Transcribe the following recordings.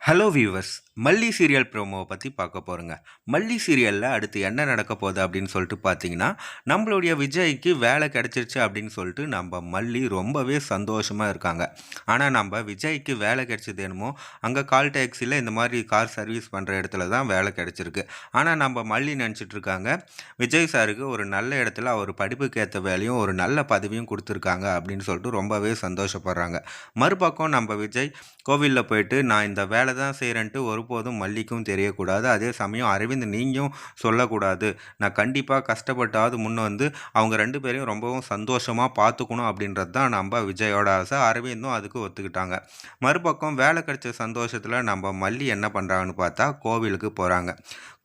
Hello viewers. மல்லி serial ப்ரோமோவை பற்றி பார்க்க போகிறோங்க. மல்லி சீரியலில் அடுத்து என்ன நடக்க போகுது அப்படின்னு சொல்லிட்டு பார்த்தீங்கன்னா, நம்மளுடைய விஜய்க்கு வேலை கிடச்சிருச்சு அப்படின்னு சொல்லிட்டு நம்ம மல்லி ரொம்பவே சந்தோஷமாக இருக்காங்க. ஆனால் நம்ம விஜய்க்கு வேலை கிடச்சது என்னமோ அங்கே கால் டாக்ஸியில் இந்த மாதிரி கார் சர்வீஸ் பண்ணுற இடத்துல தான் வேலை கிடச்சிருக்கு. ஆனால் நம்ம மல்லி நினச்சிட்டு இருக்காங்க, விஜய் சாருக்கு ஒரு நல்ல இடத்துல அவர் படிப்புக்கு ஏற்ற வேலையும் ஒரு நல்ல பதவியும் கொடுத்துருக்காங்க அப்படின்னு சொல்லிட்டு ரொம்பவே சந்தோஷப்படுறாங்க. மறுபக்கம் நம்ம விஜய் கோவிலில் போயிட்டு நான் இந்த வேலை தான் செய்கிறேன்ட்டு ஒருபோதும் மல்லிக்கும் தெரியக்கூடாது. அதே சமயம் அரவிந்த் நீயும் சொல்லக்கூடாது. நான் கண்டிப்பாக கஷ்டப்பட்டாவது முன்ன வந்து அவங்க 2 பேரையும் ரொம்பவும் சந்தோஷமாக பார்த்துக்கணும் அப்படின்றது தான் நம்ம விஜயோட ஆசை. அரவிந்தும் அதுக்கு ஒத்துக்கிட்டாங்க. மறுபக்கம் வேலை கிடைச்ச சந்தோஷத்தில் நம்ம மல்லி என்ன பண்ணுறாங்கன்னு பார்த்தா கோவிலுக்கு போகிறாங்க.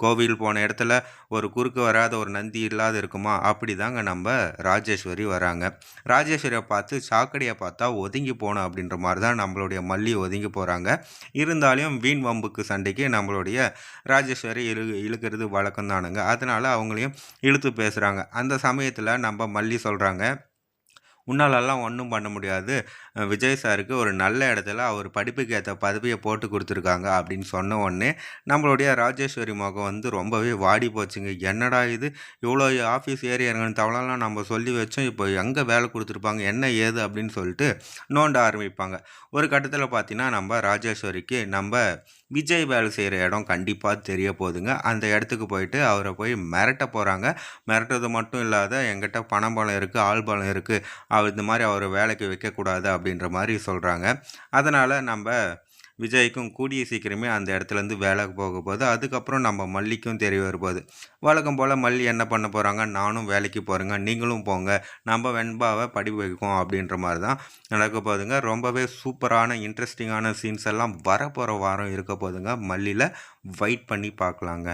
கோவில் போன இடத்துல ஒரு குறுக்கு வராத ஒரு நந்தி இல்லாத இருக்குமா, அப்படி தாங்க நம்ம ராஜேஸ்வரி வராங்க. ராஜேஸ்வரியை பார்த்து சாக்கடையை பார்த்தா ஒதுங்கி போகணும் அப்படின்ற மாதிரி தான் நம்மளுடைய மல்லி ஒதுங்கி போகிறாங்க. இருந்தாலும் வீண் வம்புக்கு சண்டைக்கு நம்மளுடைய ராஜேஸ்வரி இழுக்கிறது வழக்கம் தானுங்க. அதனால் அவங்களையும் இழுத்து பேசுகிறாங்க. அந்த சமயத்தில் நம்ம மல்லி சொல்கிறாங்க, உன்னாலெல்லாம் ஒன்றும் பண்ண முடியாது. விஜய் சாருக்கு ஒரு நல்ல இடத்துல அவர் படிப்புக்கு ஏற்ற பதவியை போட்டு கொடுத்துருக்காங்க அப்படின்னு சொன்ன உடனே நம்மளுடைய ராஜேஸ்வரி முகம் வந்து ரொம்பவே வாடி போச்சுங்க. என்னடா இது, இவ்வளோ ஆஃபீஸ் ஏறி இறங்கணும் தவளெல்லாம் நம்ம சொல்லி வச்சோம், இப்போ எங்கே வேலை கொடுத்துருப்பாங்க என்ன ஏது அப்படின்னு சொல்லிட்டு நோண்ட ஆரம்பிப்பாங்க. ஒரு கட்டத்தில் பார்த்தீங்கன்னா நம்ம ராஜேஸ்வரிக்கு நம்ம விஜய் வேலை செய்கிற இடம் கண்டிப்பாக தெரிய போகுதுங்க. அந்த இடத்துக்கு போயிட்டு அவரை போய் மிரட்ட போகிறாங்க. மிரட்டுறது மட்டும் இல்லாத எங்கிட்ட பணம் பலம் இருக்குது, ஆள் பலம் இருக்குது, இந்த மாதிரி அவரை வேலைக்கு வைக்கக்கூடாது அப்படின்ற மாதிரி சொல்கிறாங்க. அதனால் நம்ம விஜய்க்கும் கூடிய சீக்கிரமே அந்த இடத்துலேருந்து வேலை போக போகுது. அதுக்கப்புறம் நம்ம மல்லிக்கும் தெரிய வரும்போது வழக்கம் போல் மல்லி என்ன பண்ண போகிறாங்க, நானும் வேலைக்கு போகிறேங்க, நீங்களும் போங்க, நம்ம வெண்பாவை படிப்பு வைக்கும் அப்படின்ற மாதிரி தான் நடக்க போகுதுங்க. ரொம்பவே சூப்பரான இன்ட்ரெஸ்டிங்கான சீன்ஸ் எல்லாம் வரப்போகிற வாரம் இருக்க போகுதுங்க. மல்லியில் வெயிட் பண்ணி பார்க்கலாங்க.